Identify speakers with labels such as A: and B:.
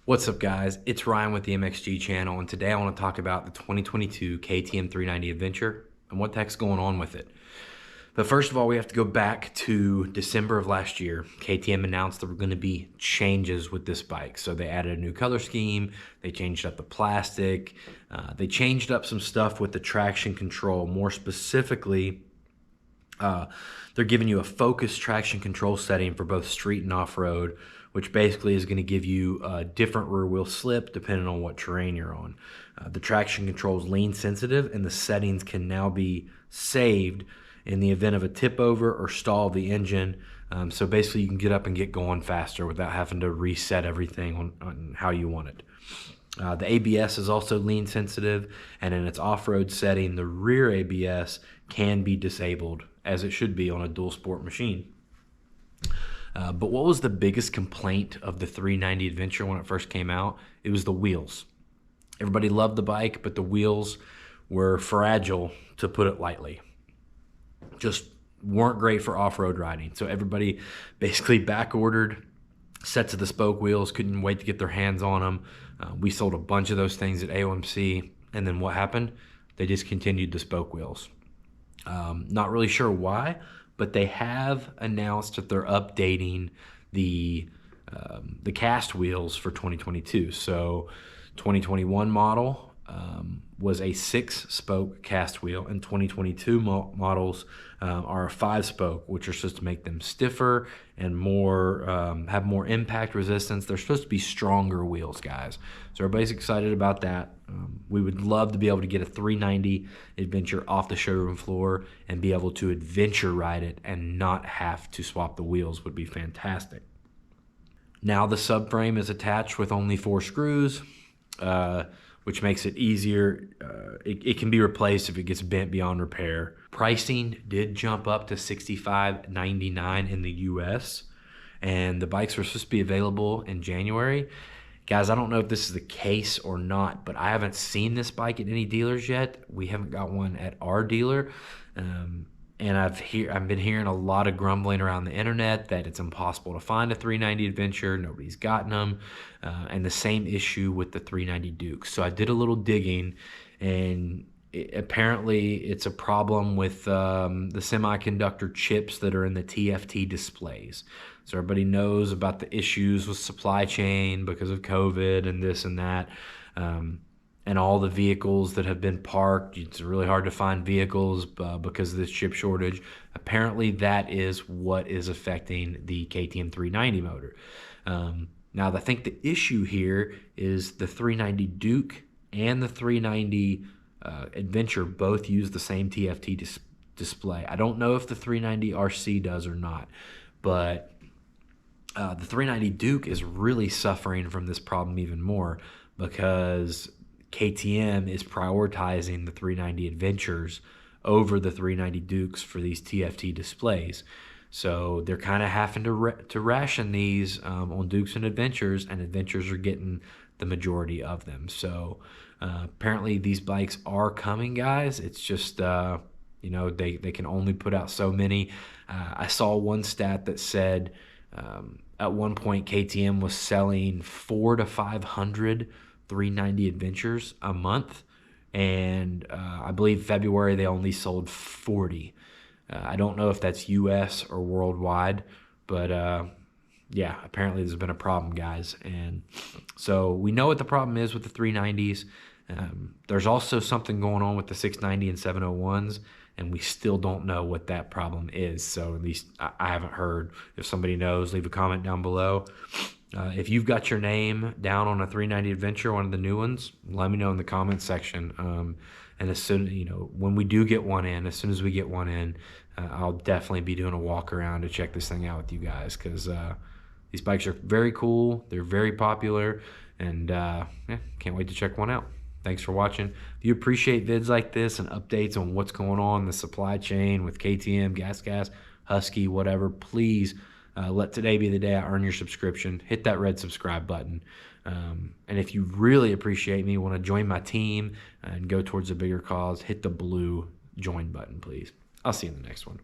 A: What's up, guys? It's Ryan with the MXG channel, and today I want to talk about the 2022 KTM 390 Adventure and what the heck's going on with it. But first of all, we have to go back to December of last year. KTM announced there were going to be changes with this bike. So they added a new color scheme, they changed up the plastic, they changed up some stuff with the traction control. More specifically, they're giving you a focused traction control setting for both street and off-road, which basically is going to give you a different rear wheel slip depending on what terrain you're on. The traction control is lean sensitive, and the settings can now be saved in the event of a tip over or stall of the engine. So basically you can get up and get going faster without having to reset everything on how you want it. The ABS is also lean sensitive, and in its off-road setting, the rear ABS can be disabled, as it should be on a dual sport machine. But what was the biggest complaint of the 390 Adventure when it first came out? It was the wheels. Everybody loved the bike, but the wheels were fragile, to put it lightly. Just weren't great for off-road riding. So everybody basically back-ordered sets of the spoke wheels, couldn't wait to get their hands on them. We sold a bunch of those things at AOMC, and then what happened? They discontinued the spoke wheels. Not really sure why, but they have announced that they're updating the cast wheels for 2022. So 2021 model was a 6-spoke cast wheel, and 2022 models are a 5-spoke, which are supposed to make them stiffer and more have more impact resistance. They're supposed to be stronger wheels, guys. So everybody's excited about that. We would love to be able to get a 390 Adventure off the showroom floor and be able to adventure ride it and not have to swap the wheels. Would be fantastic. Now the subframe is attached with only 4 screws, which makes it easier. It can be replaced if it gets bent beyond repair. Pricing did jump up to $65.99 in the US, and the bikes were supposed to be available in January. Guys, I don't know if this is the case or not, but I haven't seen this bike at any dealers yet. We haven't got one at our dealer. And I've been hearing a lot of grumbling around the internet that it's impossible to find a 390 Adventure. Nobody's gotten them. And the same issue with the 390 Duke. So I did a little digging, and apparently it's a problem with the semiconductor chips that are in the TFT displays. So everybody knows about the issues with supply chain because of COVID and this and that. And all the vehicles that have been parked, it's really hard to find vehicles because of this chip shortage. Apparently that is what is affecting the KTM 390 motor. Now I think the issue here is the 390 Duke and the 390 Adventure both use the same TFT display. I don't know if the 390 RC does or not, but the 390 Duke is really suffering from this problem even more because KTM is prioritizing the 390 Adventures over the 390 Dukes for these TFT displays. So they're kind of having to ration these on Dukes and Adventures, and Adventures are getting the majority of them. So apparently these bikes are coming, guys. It's just, you know, they can only put out so many. I saw one stat that said at one point KTM was selling 400 to 500 390 Adventures a month, and I believe February they only sold 40. I don't know if that's US or worldwide, but yeah, apparently there's been a problem, guys. And so we know what the problem is with the 390s. There's also something going on with the 690 and 701s, and we still don't know what that problem is. So at least I haven't heard. If somebody knows, leave a comment down below. If you've got your name down on a 390 Adventure, one of the new ones, let me know in the comments section. And as soon, you know, when we do get one in, as soon as we get one in, I'll definitely be doing a walk around to check this thing out with you guys, because these bikes are very cool. They're very popular, and yeah, can't wait to check one out. Thanks for watching. If you appreciate vids like this and updates on what's going on in the supply chain with KTM, Gas, Husky, whatever, please let today be the day I earn your subscription. Hit that red subscribe button. And if you really appreciate me, want to join my team and go towards a bigger cause, hit the blue join button, please. I'll see you in the next one.